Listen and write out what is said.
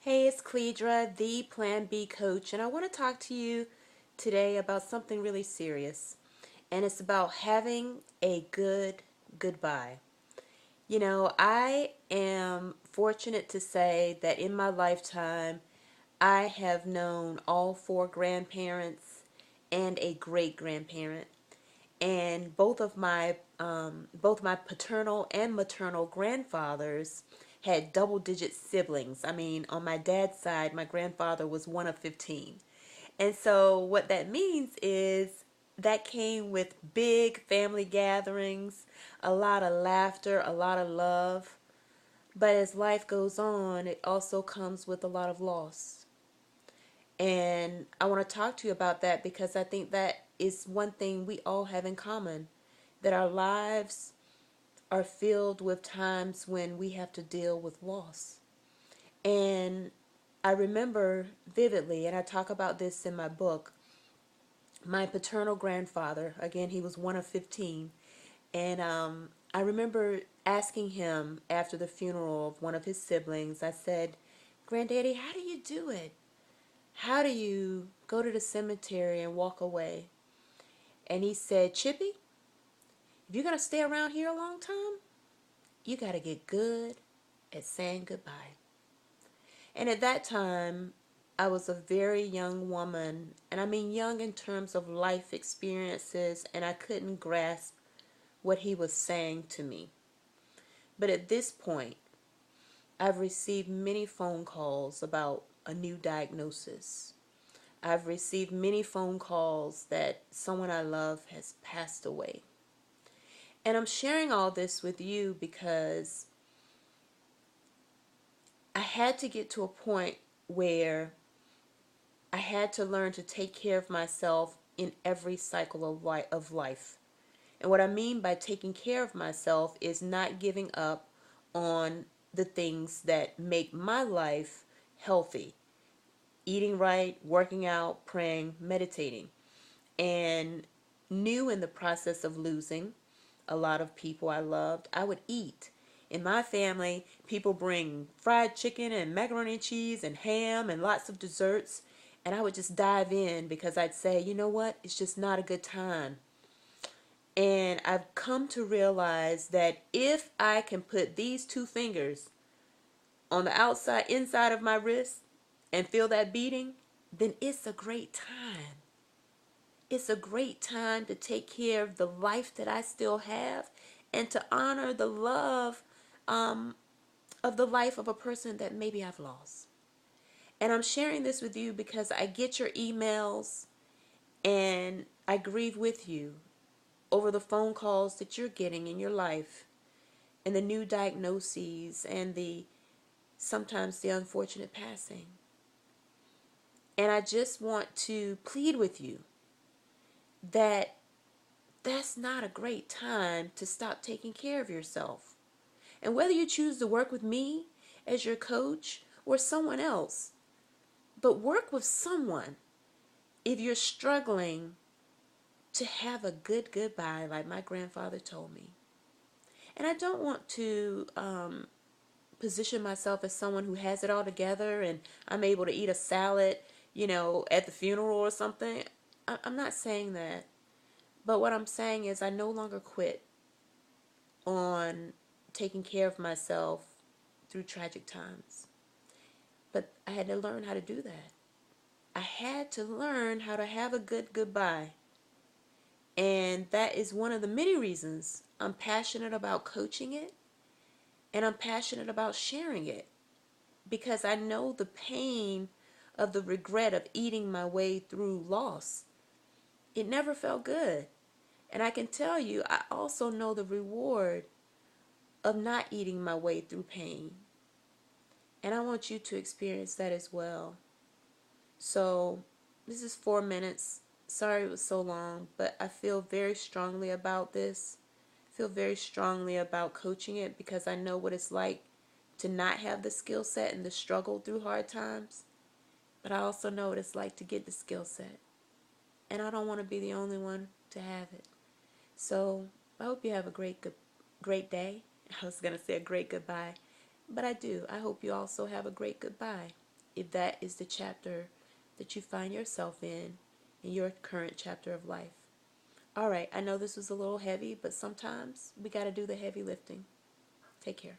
Hey, it's Cledra, the Plan B coach, and I want to talk to you today about something really serious. And it's about having a good goodbye. I am fortunate to say that in my lifetime, I have known all four grandparents and a great grandparent. And both my paternal and maternal grandfathers had double digit siblings. I mean, on my dad's side, my grandfather was one of 15. And so what that means is that came with big family gatherings, a lot of laughter, a lot of love. But as life goes on, it also comes with a lot of loss. And I want to talk to you about that because I think that is one thing we all have in common, that our lives are filled with times when we have to deal with loss. And I remember vividly, and I talk about this in my book, my paternal grandfather, again, he was one of 15. And I remember asking him after the funeral of one of his siblings, I said, "Granddaddy, how do you do it? How do you go to the cemetery and walk away?" And he said, "Chippy, if you're going to stay around here a long time, you got to get good at saying goodbye." And at that time, I was a very young woman, and I mean young in terms of life experiences, and I couldn't grasp what he was saying to me. But at this point, I've received many phone calls about a new diagnosis. I've received many phone calls that someone I love has passed away. And I'm sharing all this with you because I had to get to a point where I had to learn to take care of myself in every cycle of life. And what I mean by taking care of myself is not giving up on the things that make my life healthy. Eating right, working out, praying, meditating. And new in the process of losing a lot of people I loved, I would eat. In my family, people bring fried chicken and macaroni and cheese and ham and lots of desserts. And I would just dive in because I'd say, you know what? It's just not a good time. And I've come to realize that if I can put these two fingers on the outside, inside of my wrist and feel that beating, then it's a great time. It's a great time to take care of the life that I still have and to honor the love um, of the life of a person that maybe I've lost. And I'm sharing this with you because I get your emails and I grieve with you over the phone calls that you're getting in your life and the new diagnoses and the sometimes the unfortunate passing. And I just want to plead with you that that's not a great time to stop taking care of yourself. And whether you choose to work with me as your coach or someone else, but work with someone if you're struggling to have a good goodbye, like my grandfather told me. And I don't want to position myself as someone who has it all together and I'm able to eat a salad, at the funeral or something. I'm not saying that. But what I'm saying is I no longer quit on taking care of myself through tragic times. But I had to learn how to do that. I had to learn how to have a good goodbye. And that is one of the many reasons I'm passionate about coaching it and I'm passionate about sharing it because I know the pain of the regret of eating my way through loss. It never felt good. And I can tell you, I also know the reward of not eating my way through pain. And I want you to experience that as well. So, this is 4 minutes. Sorry it was so long, but I feel very strongly about this. I feel very strongly about coaching it because I know what it's like to not have the skill set and the struggle through hard times. But I also know what it's like to get the skill set. And I don't want to be the only one to have it. So, I hope you have a great day. I was going to say a great goodbye, but I do. I hope you also have a great goodbye. if that is the chapter that you find yourself in your current chapter of life. All right, I know this was a little heavy, but sometimes we got to do the heavy lifting. Take care.